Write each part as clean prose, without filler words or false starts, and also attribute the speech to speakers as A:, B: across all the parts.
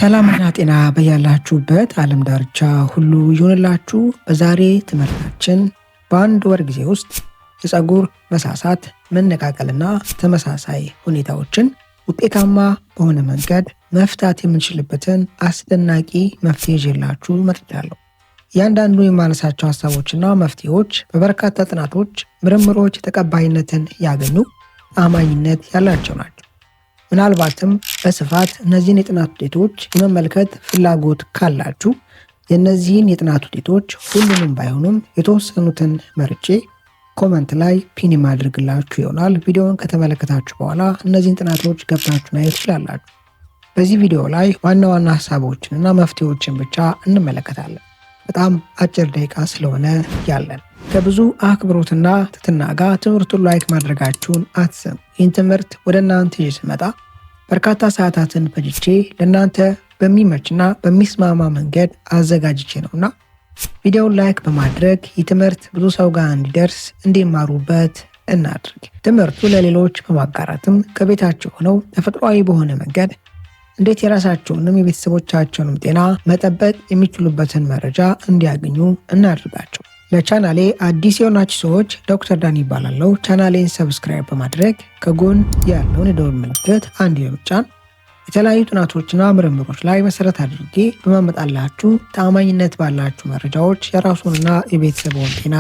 A: ሰላምና ጤና በያላችሁበት ዓለም ዳርቻ ሁሉ ይሁንላችሁ። በዛሬ ትምህርታችን በአንድ ወር ጊዜ ውስጥ የፀጉር መሳሳት፣ መነቃቀልና ተመሳሳይ ሁኔታዎችን ውጤታማ በሆነ መንገድ መፍታት የምንችልበትን አስደናቂ መፍትሄ ይዤላችሁ መጥቻለሁ። እያንዳንዱ የማነሳቸው ሀሳቦችና መፍትሄዎች በበርካታ ጥናቶች፣ ምርምሮች ተቀባይነትን ያገኙ ተአማኒነት ያላቸው ናቸው። ምናልባትም በስፋት እነዚህን የጥናት ውጤቶች የመመልከት ፍላጎት ካላችሁ የእነዚህን የጥናት ውጤቶች ሁሉንም ባይሆኑም የተወሰኑትን መርጬ ኮመንት ላይ ፒን የማድርግላችሁ ይሆናል። ቪዲዮውን ከተመለከታችሁ በኋላ እነዚህን ጥናቶች ገብታችሁ ማየት ትችላላችሁ። በዚህ ቪዲዮ ላይ ዋና ዋና ሀሳቦችንና መፍትሄዎችን ብቻ እንመለከታለን። በጣም አጭር ደቂቃ ስለሆነ ያለን ከብዙ አክብሮትና ትህትና ጋር ትምህርቱን ላይክ ማድረጋችሁን አትዘንጉ። ይህን ትምህርት ወደ እናንተ ይዤ ስመጣ በርካታ ሰዓታትን ፈጅቼ ለእናንተ በሚመችና በሚስማማ መንገድ አዘጋጅቼ ነውና ቪዲዮውን ላይክ በማድረግ ይህ ትምህርት ብዙ ሰው ጋር እንዲደርስ እንዲማሩበት እናድርግ። ትምህርቱ ለሌሎች በማጋራትም ከቤታቸው ሆነው ተፈጥሯዊ በሆነ መንገድ እንዴት የራሳቸውንም የቤተሰቦቻቸውንም ጤና መጠበቅ የሚችሉበትን መረጃ እንዲያገኙ እናድርጋቸው። ለቻናሌ አዲስ የሆናችሁ ሰዎች ዶክተር ዳኒ ይባላለሁ። ቻናሌን ሰብስክራይብ በማድረግ ከጎን ያለውን የደወል ምልክት አንድ በመጫን የተለያዩ ጥናቶችና ምርምሮች ላይ መሰረት አድርጌ በማመጣላችሁ ተአማኝነት ባላችሁ መረጃዎች የራሱንና የቤተሰቡን ጤና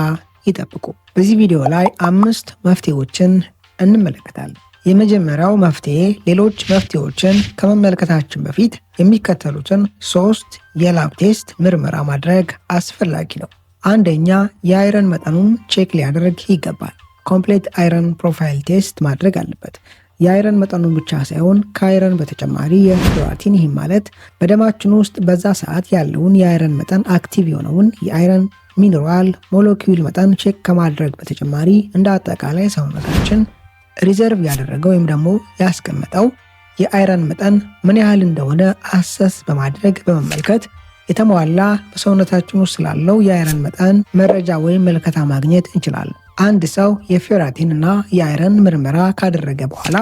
A: ይጠብቁ። በዚህ ቪዲዮ ላይ 5 መፍትሄዎችን እንመለከታለን። የመጀመሪያው መፍትሄ ሌሎች መፍትሄዎችን ከመመልከታችን በፊት የሚከተሉትን 3 የላብ ቴስት ምርመራ ማድረግ አስፈላጊ ነው። አንደኛ፣ የአይረን መጠኑን ቼክ ሊያደርግ ይገባል። ኮምፕሌት አይረን ፕሮፋይል ቴስት ማድረግ አለበት። የአይረን መጠኑን ብቻ ሳይሆን ከአይረን በተጨማሪ የኬራቲን፣ ይህም ማለት በደማችን ውስጥ በዛ ሰዓት ያለውን የአይረን መጠን አክቲቭ የሆነውን የአይረን ሚነራል ሞለኪውል መጠን ቼክ ከማድረግ በተጨማሪ እንደ አጠቃላይ ሰውነታችን ሪዘርቭ ያደረገው ወይም ደግሞ ያስቀመጠው የአይረን መጠን ምን ያህል እንደሆነ አሰስ በማድረግ በመመልከት የተሟላ በሰውነታችን ውስጥ ስላለው የአይረን መጠን መረጃ ወይም መልከታ ማግኘት እንችላለን። አንድ ሰው የፌራቲን እና የአይረን ምርመራ ካደረገ በኋላ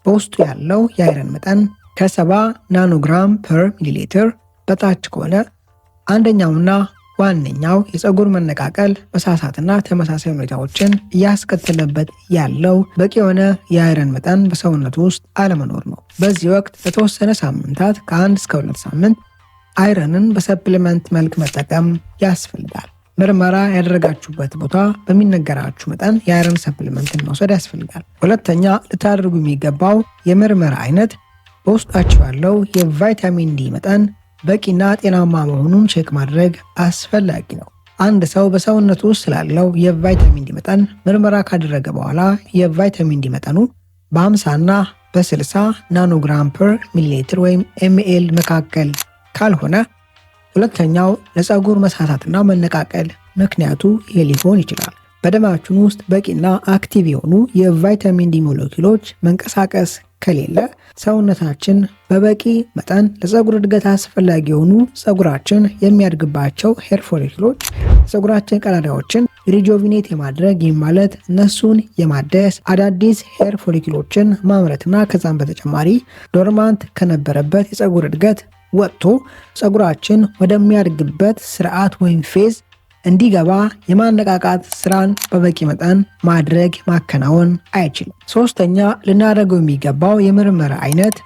A: በውስጡ ያለው የአይረን መጠን ከ70 ናኖግራም ፐር ሚሊሊትር በታች ከሆነ አንደኛውና ዋነኛው የፀጉር መነቃቀል፣ መሳሳትና ተመሳሳይ ሁኔታዎችን እያስከተለበት ያለው በቂ የሆነ የአይረን መጠን በሰውነቱ ውስጥ አለመኖር ነው። በዚህ ወቅት ለተወሰነ ሳምንታት ከ1 እስከ 2 ሳምንት አይረንን በሰፕሊመንት መልክ መጠቀም ያስፈልጋል። ምርመራ ያደረጋችሁበት ቦታ በሚነገራችሁ መጠን የአይረን ሰፕሊመንትን መውሰድ ያስፈልጋል። ሁለተኛ፣ ልታደርጉ የሚገባው የምርመራ አይነት በውስጣችሁ ያለው የቫይታሚን ዲ መጠን በቂና ጤናማ መሆኑን ቼክ ማድረግ አስፈላጊ ነው። አንድ ሰው በሰውነቱ ውስጥ ስላለው የቫይታሚን ዲ መጠን ምርመራ ካደረገ በኋላ የቫይታሚን ዲ መጠኑ በ50 እና በ60 ናኖግራም ፐር ሚሊሊትር ወይም ኤምኤል መካከል ካልሆነ ሁለተኛው ለፀጉር መሳሳትና መነቃቀል ምክንያቱ ይሄ ሊሆን ይችላል። በደማችን ውስጥ በቂና አክቲቭ የሆኑ የቫይታሚን ዲ ሞለኪውሎች መንቀሳቀስ ከሌለ ሰውነታችን በበቂ መጠን ለፀጉር እድገት አስፈላጊ የሆኑ ፀጉራችን የሚያድግባቸው ሄር ፎሊክሎች ፀጉራችን ቀዳዳዎችን ሪጆቪኔት የማድረግ ይህም ማለት እነሱን የማደስ አዳዲስ ሄር ፎሊክሎችን ማምረትና ከዛም በተጨማሪ ዶርማንት ከነበረበት የፀጉር እድገት ወጥቶ ፀጉራችን ወደሚያድግበት ስርዓት ወይም ፌዝ እንዲገባ የማነቃቃት ስራን በበቂ መጠን ማድረግ ማከናወን አይችልም። ሶስተኛ፣ ልናደርገው የሚገባው የምርመራ አይነት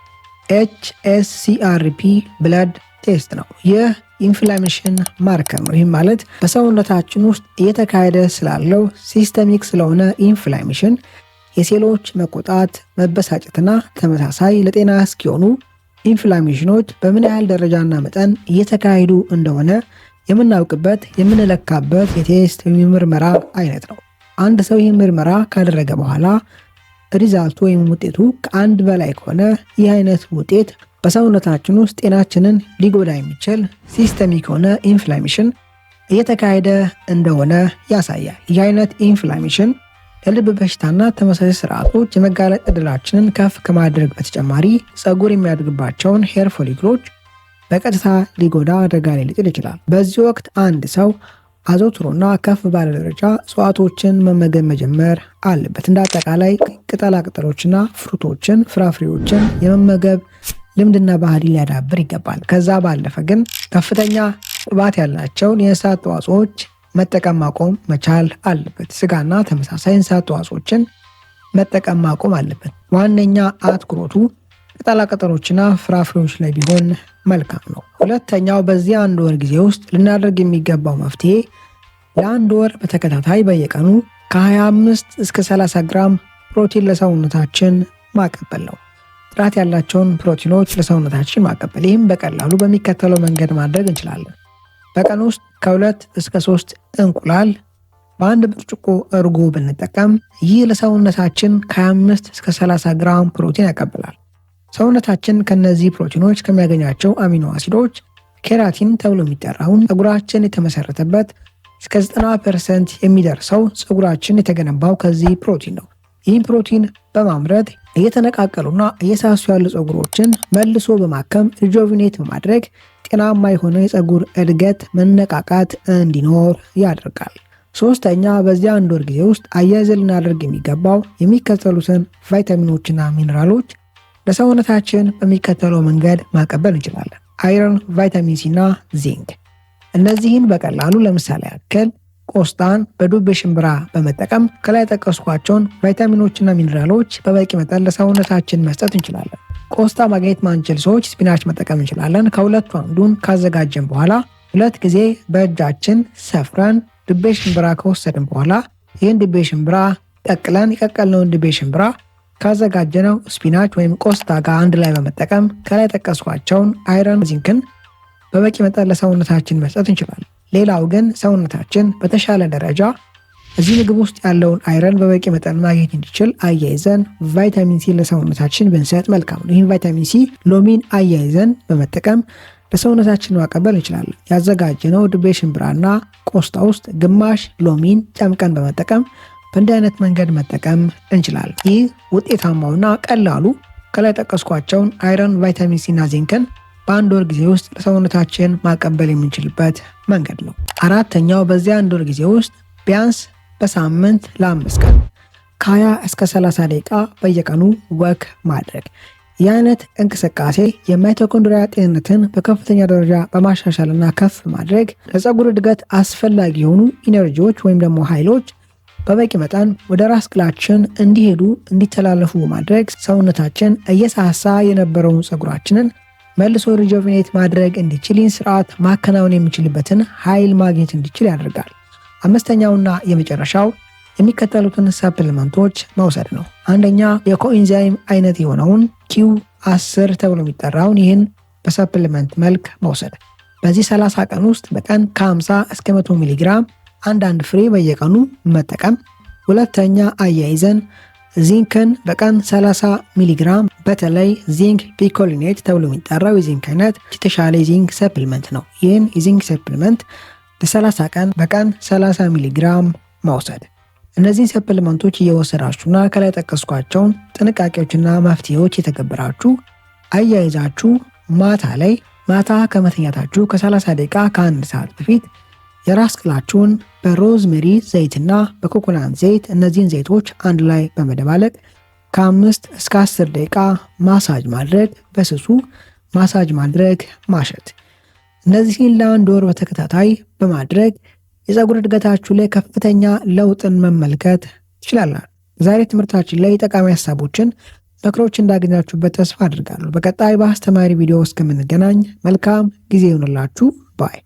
A: HSCRP ብለድ ቴስት ነው። ይህ ኢንፍላሜሽን ማርከር ነው። ይህም ማለት በሰውነታችን ውስጥ እየተካሄደ ስላለው ሲስተሚክ ስለሆነ ኢንፍላሜሽን የሴሎች መቆጣት፣ መበሳጨትና ተመሳሳይ ለጤና እስኪሆኑ ኢንፍላሜሽኖች በምን ያህል ደረጃና መጠን እየተካሄዱ እንደሆነ የምናውቅበት የምንለካበት የቴስት የምርመራ አይነት ነው። አንድ ሰው ይህ ምርመራ ካደረገ በኋላ ሪዛልቱ ወይም ውጤቱ ከአንድ በላይ ከሆነ ይህ አይነት ውጤት በሰውነታችን ውስጥ ጤናችንን ሊጎዳ የሚችል ሲስተሚክ የሆነ ኢንፍላሜሽን እየተካሄደ እንደሆነ ያሳያል። ይህ አይነት ኢንፍላሜሽን ለልብ በሽታና ተመሳሳይ ስርዓቶች የመጋለጥ ዕድላችንን ከፍ ከማድረግ በተጨማሪ ፀጉር የሚያድግባቸውን ሄር ፎሊክሎች በቀጥታ ሊጎዳ አደጋ ላይ ሊጥል ይችላል። በዚህ ወቅት አንድ ሰው አዘውትሮና ከፍ ባለ ደረጃ እጽዋቶችን መመገብ መጀመር አለበት። እንደ አጠቃላይ ቅጠላቅጠሎችና ፍሩቶችን፣ ፍራፍሬዎችን የመመገብ ልምድና ባህሪ ሊያዳብር ይገባል። ከዛ ባለፈ ግን ከፍተኛ ቅባት ያላቸውን የእንስሳት ተዋጽኦች መጠቀም ማቆም መቻል አለበት። ስጋና ተመሳሳይ እንስሳት ተዋጽኦችን መጠቀም ማቆም አለበት። ዋነኛ አትኩሮቱ ቅጠላቅጠሎችና ፍራፍሬዎች ላይ ቢሆን መልካም ነው። ሁለተኛው በዚህ 1 ወር ጊዜ ውስጥ ልናደርግ የሚገባው መፍትሄ ለ1 ወር በተከታታይ በየቀኑ ከ25 እስከ 30 ግራም ፕሮቲን ለሰውነታችን ማቀበል ነው። ጥራት ያላቸውን ፕሮቲኖች ለሰውነታችን ማቀበል። ይህም በቀላሉ በሚከተለው መንገድ ማድረግ እንችላለን። በቀን ውስጥ ከ2 እስከ 3 እንቁላል በአንድ ብርጭቆ እርጎ ብንጠቀም ይህ ለሰውነታችን ከ25 እስከ 30 ግራም ፕሮቲን ያቀብላል። ሰውነታችን ከነዚህ ፕሮቲኖች ከሚያገኛቸው አሚኖ አሲዶች ኬራቲን ተብሎ የሚጠራውን ፀጉራችን የተመሰረተበት እስከ 90% የሚደርሰው ፀጉራችን የተገነባው ከዚህ ፕሮቲን ነው። ይህን ፕሮቲን በማምረት እየተነቃቀሉና እየሳሱ ያሉ ፀጉሮችን መልሶ በማከም ሪጆቪኔት በማድረግ ጤናማ የሆነ የፀጉር እድገት መነቃቃት እንዲኖር ያደርጋል። ሶስተኛ በዚህ 1 ወር ጊዜ ውስጥ አያይዘን ልናደርግ የሚገባው የሚከተሉትን ቫይታሚኖችና ሚነራሎች ለሰውነታችን በሚከተለው መንገድ ማቀበል እንችላለን። አይረን፣ ቫይታሚን ሲ እና ዚንክ። እነዚህን በቀላሉ ለምሳሌ ያክል ቆስጣን በዱቤ ሽምብራ በመጠቀም ከላይ ጠቀስኳቸውን ቫይታሚኖችና ሚነራሎች በበቂ መጠን ለሰውነታችን መስጠት እንችላለን። ቆስጣ ማግኘት ማንችል ሰዎች ስፒናች መጠቀም እንችላለን። ከሁለቱ አንዱን ካዘጋጀን በኋላ 2 ጊዜ በእጃችን ሰፍረን ዱቤ ሽምብራ ከወሰድን በኋላ ይህን ዱቤ ሽምብራ ቀቅለን የቀቀልነውን ዱቤ ሽምብራ ካዘጋጀነው ስፒናች ወይም ቆስጣ ጋር አንድ ላይ በመጠቀም ከላይ ጠቀስኳቸውን አይረን፣ ዚንክን በበቂ መጠን ለሰውነታችን መስጠት እንችላለን። ሌላው ግን ሰውነታችን በተሻለ ደረጃ እዚህ ምግብ ውስጥ ያለውን አይረን በበቂ መጠን ማግኘት እንዲችል አያይዘን ቫይታሚን ሲ ለሰውነታችን ብንሰጥ መልካም ነው። ይህን ቫይታሚን ሲ ሎሚን አያይዘን በመጠቀም ለሰውነታችን ማቀበል እንችላለን። ያዘጋጀነው ዱቤ ሽምብራና ቆስጣ ውስጥ ግማሽ ሎሚን ጨምቀን በመጠቀም በእንዲህ አይነት መንገድ መጠቀም እንችላለን። ይህ ውጤታማውና ቀላሉ ከላይ ጠቀስኳቸውን አይረን፣ ቫይታሚን ሲ እና ዚንክን በ1 ወር ጊዜ ውስጥ ለሰውነታችን ማቀበል የምንችልበት መንገድ ነው። አራተኛው በዚህ 1 ወር ጊዜ ውስጥ ቢያንስ በሳምንት ለ5 ቀን ከ20 እስከ 30 ደቂቃ በየቀኑ ወክ ማድረግ። ይህ አይነት እንቅስቃሴ የማይቶኮንድሪያ ጤንነትን በከፍተኛ ደረጃ በማሻሻልና ከፍ ማድረግ ለፀጉር እድገት አስፈላጊ የሆኑ ኢነርጂዎች ወይም ደግሞ ኃይሎች በበቂ መጠን ወደ ራስ ቅላችን እንዲሄዱ እንዲተላለፉ ማድረግ ሰውነታችን እየሳሳ የነበረውን ፀጉራችንን መልሶ ሪጆቪኔት ማድረግ እንዲችል ይህን ስርዓት ማከናወን የሚችልበትን ኃይል ማግኘት እንዲችል ያደርጋል። አምስተኛውና የመጨረሻው የሚከተሉትን ሰፕሊመንቶች መውሰድ ነው። አንደኛ የኮኢንዛይም አይነት የሆነውን Q10 ተብሎ የሚጠራውን ይህን በሰፕሊመንት መልክ መውሰድ። በዚህ 30 ቀን ውስጥ በቀን ከ50 እስከ 100 ሚሊግራም አንዳንድ ፍሬ በየቀኑ መጠቀም። ሁለተኛ አያይዘን ዚንክን በቀን 30 ሚሊግራም በተለይ ዚንክ ፒኮሊኔት ተብሎ የሚጠራው የዚንክ አይነት የተሻለ የዚንክ ሰፕሊመንት ነው። ይህን የዚንክ ሰፕሊመንት ለ30 ቀን በቀን 30 ሚሊግራም መውሰድ። እነዚህን ሰፕሊመንቶች እየወሰዳችሁና ከላይ ጠቀስኳቸውን ጥንቃቄዎችና መፍትሄዎች የተገበራችሁ አያይዛችሁ ማታ ከመተኛታችሁ ከ30 ደቂቃ ከ1 ሰዓት በፊት የራስ ቅላችሁን በሮዝሜሪ ዘይትና በኮኮናት ዘይት እነዚህን ዘይቶች አንድ ላይ በመደባለቅ ከ5 እስከ 10 ደቂቃ ማሳጅ ማድረግ፣ በስሱ ማሳጅ ማድረግ፣ ማሸት። እነዚህን ለ1 ወር በተከታታይ በማድረግ የፀጉር እድገታችሁ ላይ ከፍተኛ ለውጥን መመልከት ትችላላችሁ። ዛሬ ትምህርታችን ላይ ጠቃሚ ሀሳቦችን ምክሮች እንዳገኛችሁበት ተስፋ አድርጋለሁ። በቀጣይ በአስተማሪ ቪዲዮ እስከምንገናኝ መልካም ጊዜ ይሁንላችሁ ባይ